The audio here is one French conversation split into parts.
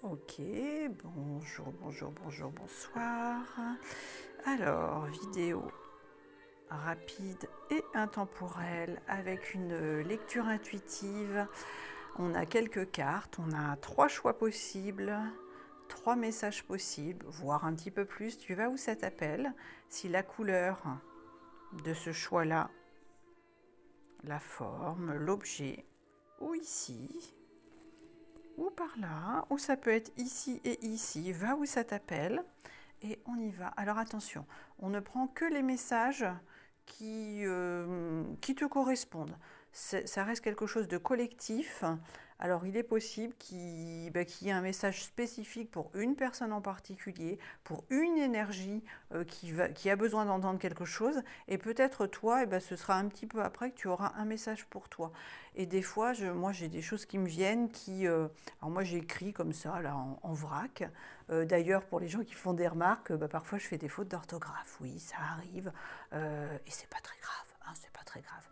Ok, bonjour, bonjour, bonjour, bonsoir. Alors, vidéo rapide et intemporelle avec une lecture intuitive. On a quelques cartes, on a 3 choix possibles, 3 messages possibles, voire un petit peu plus. Tu vas où ça t'appelle. Si la couleur de ce choix-là, la forme, l'objet, ou ici, ou par là, ou ça peut être ici et ici, va où ça t'appelle, et on y va. Alors attention, on ne prend que les messages qui te correspondent. Ça reste quelque chose de collectif. Alors il est possible qu'il y ait un message spécifique pour une personne en particulier, pour une énergie qui a besoin d'entendre quelque chose, et peut-être toi, ce sera un petit peu après que tu auras un message pour toi. Et des fois, moi j'ai des choses qui me viennent alors moi j'écris comme ça, là, en vrac. D'ailleurs, pour les gens qui font des remarques, parfois je fais des fautes d'orthographe. Oui, ça arrive. Et c'est pas très grave. Hein, c'est pas très grave.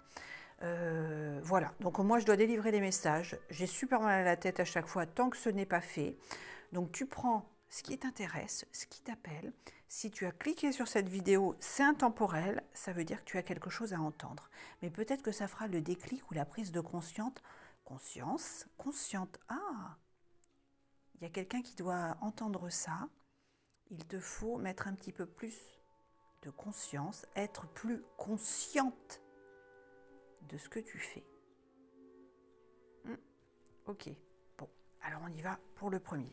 Voilà, donc moi je dois délivrer les messages. J'ai super mal à la tête à chaque fois tant que ce n'est pas fait. Donc tu prends ce qui t'intéresse, ce qui t'appelle. Si tu as cliqué sur cette vidéo, c'est intemporel, ça veut dire que tu as quelque chose à entendre. Mais peut-être que ça fera le déclic ou la prise de consciente. Ah, il y a quelqu'un qui doit entendre ça. Il te faut mettre un petit peu plus de conscience, être plus consciente de ce que tu fais. Ok, bon, alors on y va pour le premier.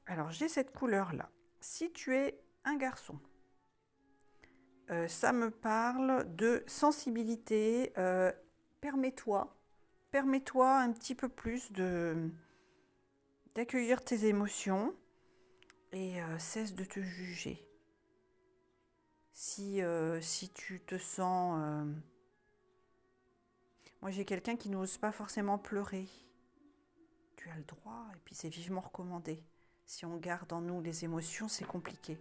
Alors j'ai cette couleur-là. Si tu es un garçon, ça me parle de sensibilité. Permets-toi un petit peu plus d'accueillir tes émotions et cesse de te juger. Si tu te sens... Moi, j'ai quelqu'un qui n'ose pas forcément pleurer. Tu as le droit, et puis c'est vivement recommandé. Si on garde en nous les émotions, c'est compliqué.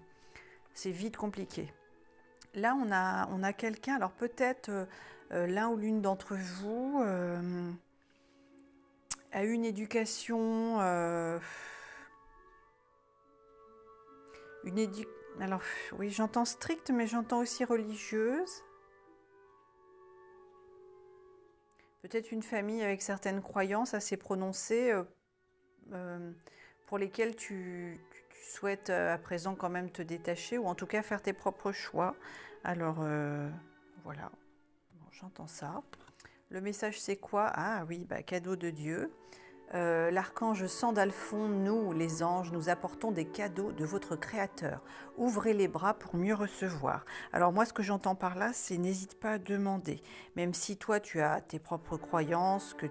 C'est vite compliqué. Là, on a quelqu'un, alors peut-être l'un ou l'une d'entre vous a eu une éducation... Alors, oui, j'entends stricte, mais j'entends aussi religieuse. Peut-être une famille avec certaines croyances assez prononcées pour lesquelles tu souhaites à présent quand même te détacher ou en tout cas faire tes propres choix. Alors voilà, bon, j'entends ça. Le message c'est quoi? Ah oui, cadeau de Dieu. L'archange Sandalphon, nous, les anges, nous apportons des cadeaux de votre Créateur. Ouvrez les bras pour mieux recevoir. Alors moi, ce que j'entends par là, c'est n'hésite pas à demander. Même si toi, tu as tes propres croyances, que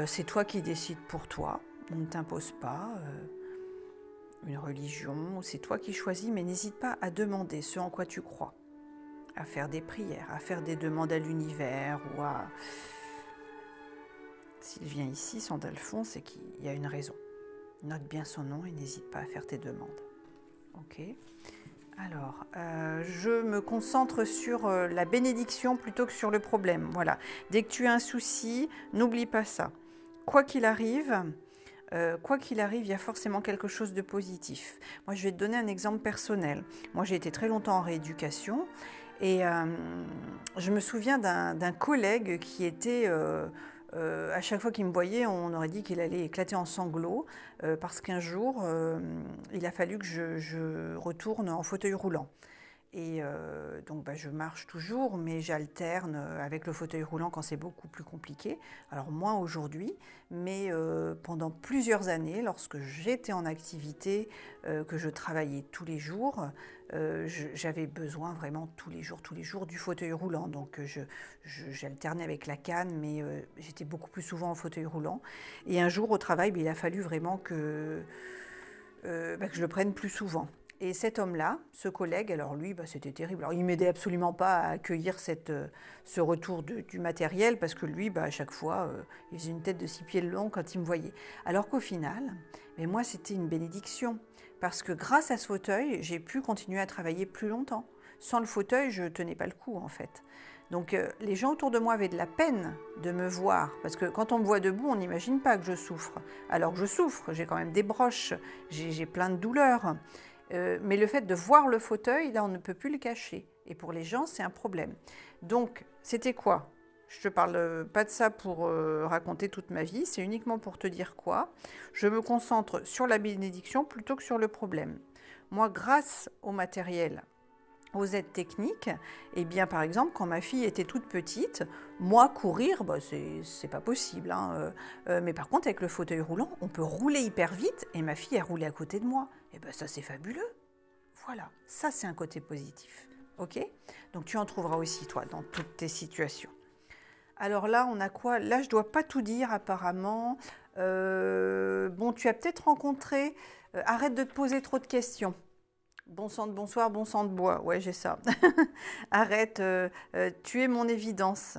c'est toi qui décides pour toi. On ne t'impose pas une religion, c'est toi qui choisis, mais n'hésite pas à demander ce en quoi tu crois. À faire des prières, à faire des demandes à l'univers ou à... S'il vient ici, Sandalphon, c'est qu'il y a une raison. Note bien son nom et n'hésite pas à faire tes demandes. Ok. Alors, je me concentre sur la bénédiction plutôt que sur le problème. Voilà. Dès que tu as un souci, n'oublie pas ça. Quoi qu'il arrive, il y a forcément quelque chose de positif. Moi, je vais te donner un exemple personnel. Moi, j'ai été très longtemps en rééducation et je me souviens d'un collègue qui était... à chaque fois qu'il me voyait, on aurait dit qu'il allait éclater en sanglots parce qu'un jour, il a fallu que je retourne en fauteuil roulant. Et donc je marche toujours, mais j'alterne avec le fauteuil roulant quand c'est beaucoup plus compliqué. Alors moins aujourd'hui, mais pendant plusieurs années, lorsque j'étais en activité, que je travaillais tous les jours, j'avais besoin vraiment tous les jours du fauteuil roulant. Donc j'alternais avec la canne, mais j'étais beaucoup plus souvent en fauteuil roulant. Et un jour au travail, il a fallu vraiment que je le prenne plus souvent. Et cet homme-là, ce collègue, alors lui, c'était terrible. Alors il m'aidait absolument pas à accueillir ce retour du matériel parce que lui, à chaque fois, il faisait une tête de 6 pieds de long quand il me voyait. Alors qu'au final, mais moi, c'était une bénédiction parce que grâce à ce fauteuil, j'ai pu continuer à travailler plus longtemps. Sans le fauteuil, je tenais pas le coup en fait. Donc les gens autour de moi avaient de la peine de me voir, parce que quand on me voit debout, on n'imagine pas que je souffre. Alors que je souffre, j'ai quand même des broches, j'ai plein de douleurs. Mais le fait de voir le fauteuil, là, on ne peut plus le cacher. Et pour les gens, c'est un problème. Donc, c'était quoi? Je ne te parle pas de ça pour raconter toute ma vie, c'est uniquement pour te dire quoi? Je me concentre sur la bénédiction plutôt que sur le problème. Moi, grâce au matériel, aux aides techniques, eh bien, par exemple, quand ma fille était toute petite, moi, courir, bah, c'est pas possible. Hein. Mais par contre, avec le fauteuil roulant, on peut rouler hyper vite et ma fille, elle roulait à côté de moi. Et bien, ça, c'est fabuleux. Voilà, ça, c'est un côté positif. OK? Donc, tu en trouveras aussi, toi, dans toutes tes situations. Alors là, on a quoi? Là, je dois pas tout dire, apparemment. Bon, tu as peut-être rencontré... arrête de te poser trop de questions. Bon sang de bonsoir, bon sang de bois. Ouais, j'ai ça. Arrête, tu es mon évidence.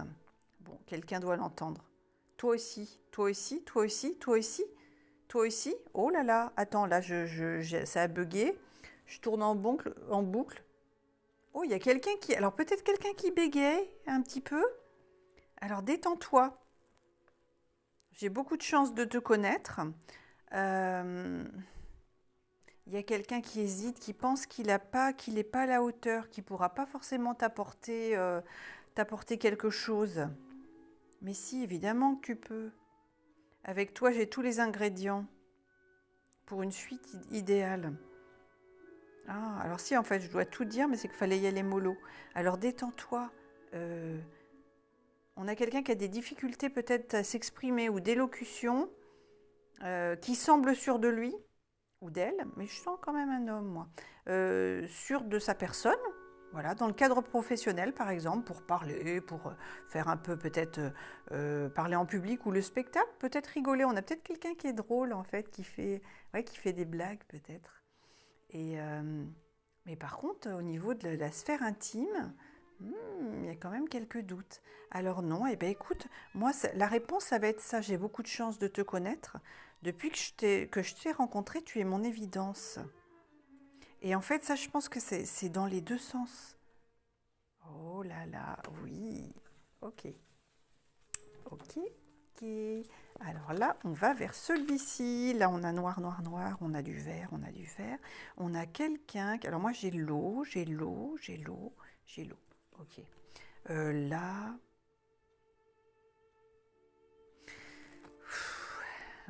Bon, quelqu'un doit l'entendre. Toi aussi, toi aussi, toi aussi, toi aussi, toi aussi. Oh là là, attends, là, ça a bugué. Je tourne en boucle, en boucle. Oh, il y a quelqu'un qui... Alors, peut-être quelqu'un qui bégaye un petit peu. Alors, détends-toi. J'ai beaucoup de chance de te connaître. Il y a quelqu'un qui hésite, qui pense qu'il n'est pas à la hauteur, qui ne pourra pas forcément t'apporter quelque chose. Mais si, évidemment que tu peux. Avec toi, j'ai tous les ingrédients pour une suite idéale. Ah, alors si, en fait, je dois tout dire, mais c'est qu'il fallait y aller mollo. Alors détends-toi. On a quelqu'un qui a des difficultés peut-être à s'exprimer ou d'élocution, qui semble sûr de lui ou d'elle, mais je sens quand même un homme, moi, sûr de sa personne, voilà, dans le cadre professionnel, par exemple, pour parler, pour faire un peu peut-être parler en public ou le spectacle, peut-être rigoler. On a peut-être quelqu'un qui est drôle, en fait, qui fait des blagues, peut-être. Mais par contre, au niveau de la sphère intime, il y a quand même quelques doutes. Alors non, eh bien écoute, moi, la réponse, ça va être ça. J'ai beaucoup de chance de te connaître. Depuis que je t'ai rencontré, tu es mon évidence. Et en fait, ça, je pense que c'est dans les deux sens. Oh là là, oui. Ok. Ok. Ok. Alors là, on va vers celui-ci. Là, on a noir, noir, noir. On a du vert, on a du vert. On a quelqu'un... Alors moi, j'ai l'eau, j'ai l'eau, j'ai l'eau, j'ai l'eau. Ok. Là...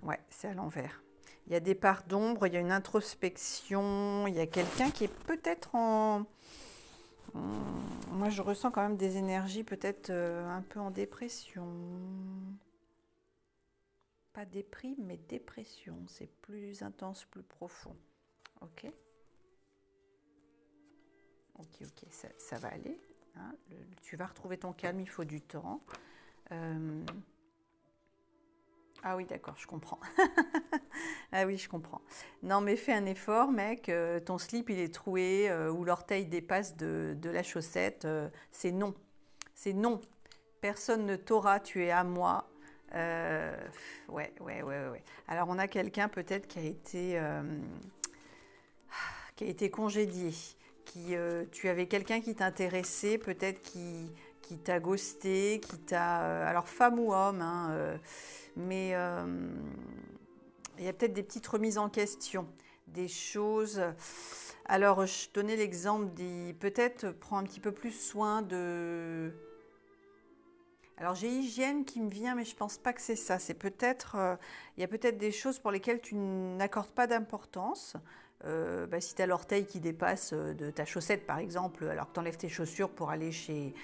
Ouais, c'est à l'envers. Il y a des parts d'ombre, il y a une introspection, il y a quelqu'un qui est peut-être en... Moi, je ressens quand même des énergies peut-être un peu en dépression. Pas déprime, mais dépression. C'est plus intense, plus profond. Ok? Ok, ok, ça va aller. Hein, tu vas retrouver ton calme, il faut du temps. Ah oui, d'accord, je comprends. Ah oui, je comprends. Non, mais fais un effort, mec. Ton slip, il est troué ou l'orteil dépasse de la chaussette. C'est non. C'est non. Personne ne t'aura, tu es à moi. Ouais. Alors, on a quelqu'un peut-être qui a été congédié. Tu avais quelqu'un qui t'intéressait, peut-être qui t'a ghosté, qui t'a... alors, femme ou homme, hein, mais il y a peut-être des petites remises en question, des choses... Alors, je donnais l'exemple peut-être prends un petit peu plus soin de... Alors, j'ai hygiène qui me vient, mais je ne pense pas que c'est ça. C'est peut-être... il y a peut-être des choses pour lesquelles tu n'accordes pas d'importance. Si tu as l'orteil qui dépasse de ta chaussette, par exemple, alors que tu enlèves tes chaussures pour aller chez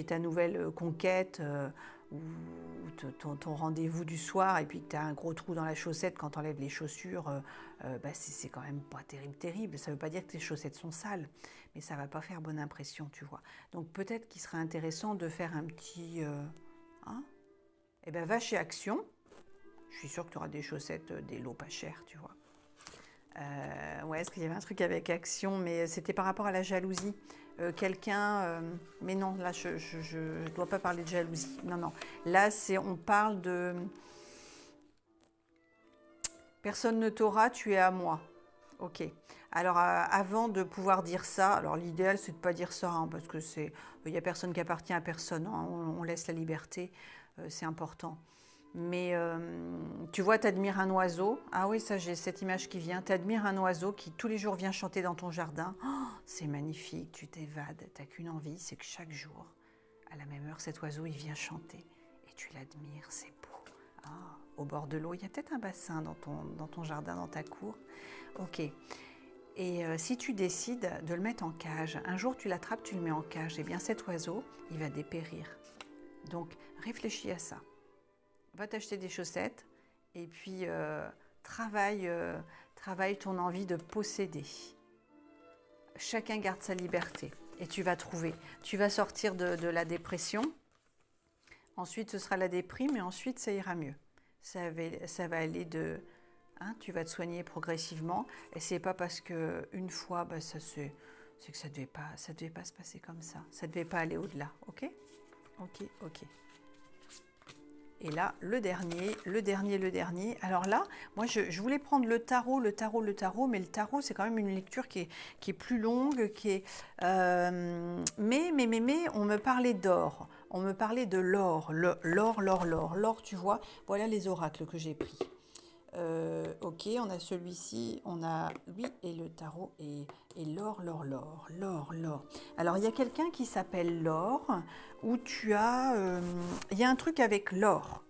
ta nouvelle conquête ou ton rendez-vous du soir, et puis que tu as un gros trou dans la chaussette quand tu enlèves les chaussures, c'est quand même pas terrible. Ça ne veut pas dire que tes chaussettes sont sales, mais ça ne va pas faire bonne impression, tu vois. Donc peut-être qu'il serait intéressant de faire un petit... va chez Action. Je suis sûre que tu auras des chaussettes, des lots pas chers, tu vois. Est-ce qu'il y avait un truc avec Action, mais c'était par rapport à la jalousie. Mais non, là, je ne dois pas parler de jalousie. Non. Là, on parle de... Personne ne t'aura, tu es à moi. Ok. Alors, avant de pouvoir dire ça, alors l'idéal, c'est de ne pas dire ça, hein, parce que il n'y a personne qui appartient à personne, hein, on laisse la liberté, c'est important. Mais tu vois, tu admires un oiseau. Ah oui, ça, j'ai cette image qui vient. Tu admires un oiseau qui tous les jours vient chanter dans ton jardin. Oh, c'est magnifique, tu t'évades. Tu n'as qu'une envie, c'est que chaque jour, à la même heure, cet oiseau, il vient chanter. Et tu l'admires, c'est beau. Ah, au bord de l'eau, il y a peut-être un bassin dans ton jardin, dans ta cour. Ok. Et si tu décides de le mettre en cage, un jour tu l'attrapes, tu le mets en cage, et bien cet oiseau, il va dépérir. Donc réfléchis à ça. Va t'acheter des chaussettes et puis travaille ton envie de posséder. Chacun garde sa liberté et tu vas trouver. Tu vas sortir de la dépression. Ensuite, ce sera la déprime et ensuite, ça ira mieux. Ça va aller de... Hein, tu vas te soigner progressivement et c'est pas parce qu'une fois, c'est que ça devait pas se passer comme ça. Ça devait pas aller au-delà, ok? Ok. Et là, le dernier. Alors là, moi, je voulais prendre le tarot, mais le tarot, c'est quand même une lecture qui est plus longue, mais on me parlait d'or. On me parlait de l'or. L'or, tu vois, voilà les oracles que j'ai pris. Ok, on a celui-ci, on a lui et le tarot et l'or. Alors, il y a quelqu'un qui s'appelle l'or, où il y a un truc avec l'or.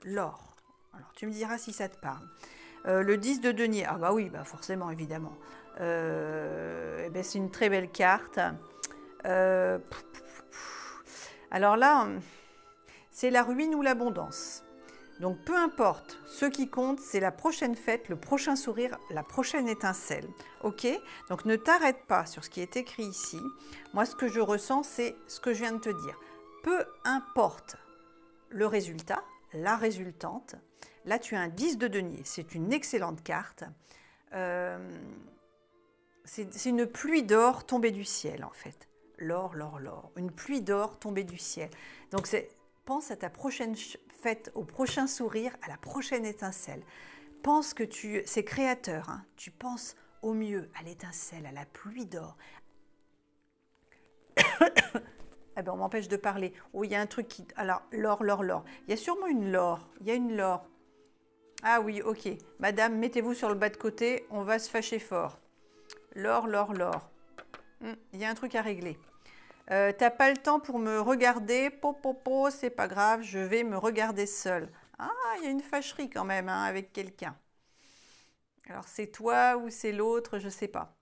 L'or. Alors, tu me diras si ça te parle. Le 10 de denier, ah bah oui, bah forcément, évidemment. C'est une très belle carte. Alors là, c'est la ruine ou l'abondance. Donc peu importe, ce qui compte, c'est la prochaine fête, le prochain sourire, la prochaine étincelle. Ok? Donc ne t'arrête pas sur ce qui est écrit ici. Moi, ce que je ressens, c'est ce que je viens de te dire. Peu importe le résultat, la résultante. Là, tu as un 10 de denier. C'est une excellente carte. C'est une pluie d'or tombée du ciel, en fait. L'or. Une pluie d'or tombée du ciel. Donc pense à ta prochaine fête, au prochain sourire, à la prochaine étincelle. Pense que c'est créateur, hein. Tu penses au mieux, à l'étincelle, à la pluie d'or. Eh ben, on m'empêche de parler. Oh, il y a un truc qui... Alors, l'or. Il y a sûrement une l'or. Il y a une l'or. Ah oui, ok. Madame, mettez-vous sur le bas de côté, on va se fâcher fort. L'or. Il y a un truc à régler. T'as pas le temps pour me regarder, c'est pas grave, je vais me regarder seule. Ah, il y a une fâcherie quand même, hein, avec quelqu'un. Alors c'est toi ou c'est l'autre, je sais pas.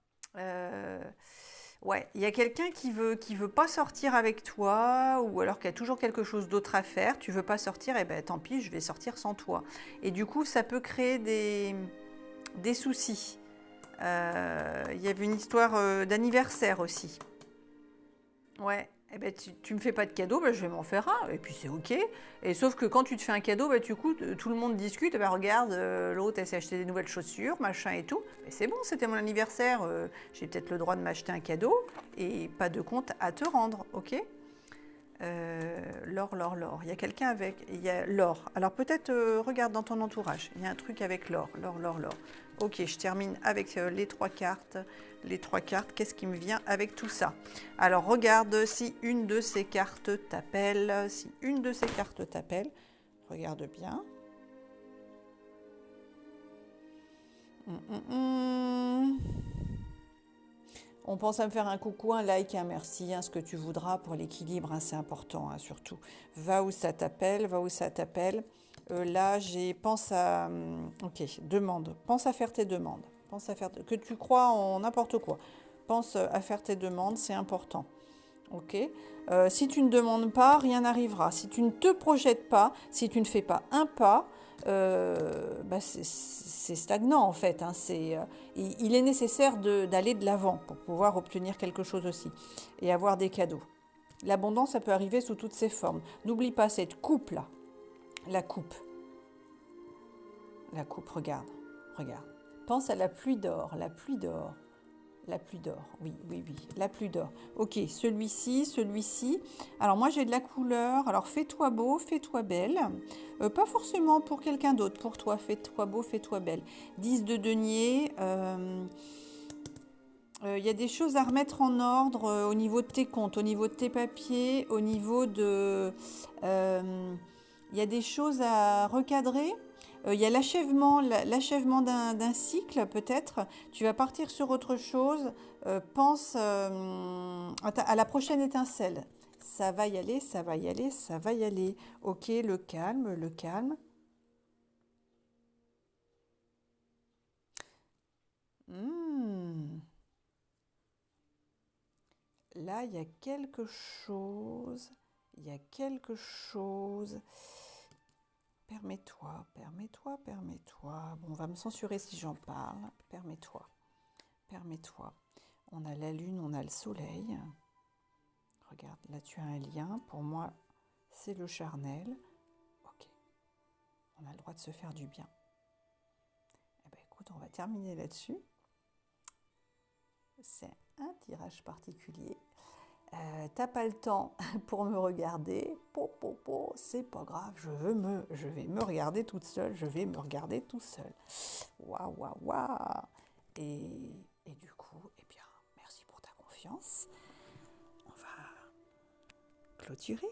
Ouais, il y a quelqu'un qui veut pas sortir avec toi, ou alors qu'il y a toujours quelque chose d'autre à faire, tu veux pas sortir, et ben tant pis, je vais sortir sans toi. Et du coup, ça peut créer des soucis. Il y avait une histoire d'anniversaire aussi. Ouais, eh ben, tu me fais pas de cadeau, ben, je vais m'en faire un, et puis c'est ok. Et sauf que quand tu te fais un cadeau, ben, du coup, tout le monde discute, ben, regarde, l'autre, elle s'est acheté des nouvelles chaussures, machin et tout. Mais c'est bon, c'était mon anniversaire, j'ai peut-être le droit de m'acheter un cadeau, et pas de compte à te rendre, ok? L'or. Il y a quelqu'un avec... Il y a l'or. Alors peut-être, regarde dans ton entourage, il y a un truc avec l'or. Ok, je termine avec les trois cartes. Les trois cartes, qu'est-ce qui me vient avec tout ça? Alors regarde si une de ces cartes t'appelle. Regarde bien. On pense à me faire un coucou, un like, un merci, hein, ce que tu voudras pour l'équilibre, hein, c'est important, hein, surtout. Va où ça t'appelle. Là, pense à... Ok, demande. Pense à faire tes demandes. Que tu crois en n'importe quoi. Pense à faire tes demandes, c'est important. Ok. Si tu ne demandes pas, rien n'arrivera. Si tu ne te projettes pas, si tu ne fais pas un pas, c'est stagnant en fait. Hein. Il est nécessaire d'aller de l'avant pour pouvoir obtenir quelque chose aussi et avoir des cadeaux. L'abondance, ça peut arriver sous toutes ses formes. N'oublie pas cette coupe-là. La coupe, regarde. Pense à la pluie d'or. La pluie d'or, oui, oui, oui, la pluie d'or. Ok, celui-ci, celui-ci. Alors moi j'ai de la couleur. Alors fais-toi beau, fais-toi belle. Pas forcément pour quelqu'un d'autre, pour toi, fais-toi beau, fais-toi belle. 10 de denier. Il y a des choses à remettre en ordre au niveau de tes comptes, au niveau de tes papiers, au niveau de... il y a des choses à recadrer. Il y a l'achèvement d'un cycle peut-être. Tu vas partir sur autre chose. Pense à la prochaine étincelle. Ça va y aller, ça va y aller, ça va y aller. Ok, le calme, le calme. Hmm. Là, il y a quelque chose. Il y a quelque chose. Permets-toi, permets-toi, permets-toi. Bon, on va me censurer si j'en parle. Permets-toi, permets-toi. On a la lune, on a le soleil. Regarde, là tu as un lien. Pour moi, c'est le charnel. Ok, on a le droit de se faire du bien. Eh ben, écoute, on va terminer là-dessus. C'est un tirage particulier. T'as pas le temps pour me regarder, c'est pas grave, je vais me regarder toute seule, je vais me regarder tout seul. Waouh, waouh, waouh. Et du coup, eh bien, merci pour ta confiance. On va clôturer.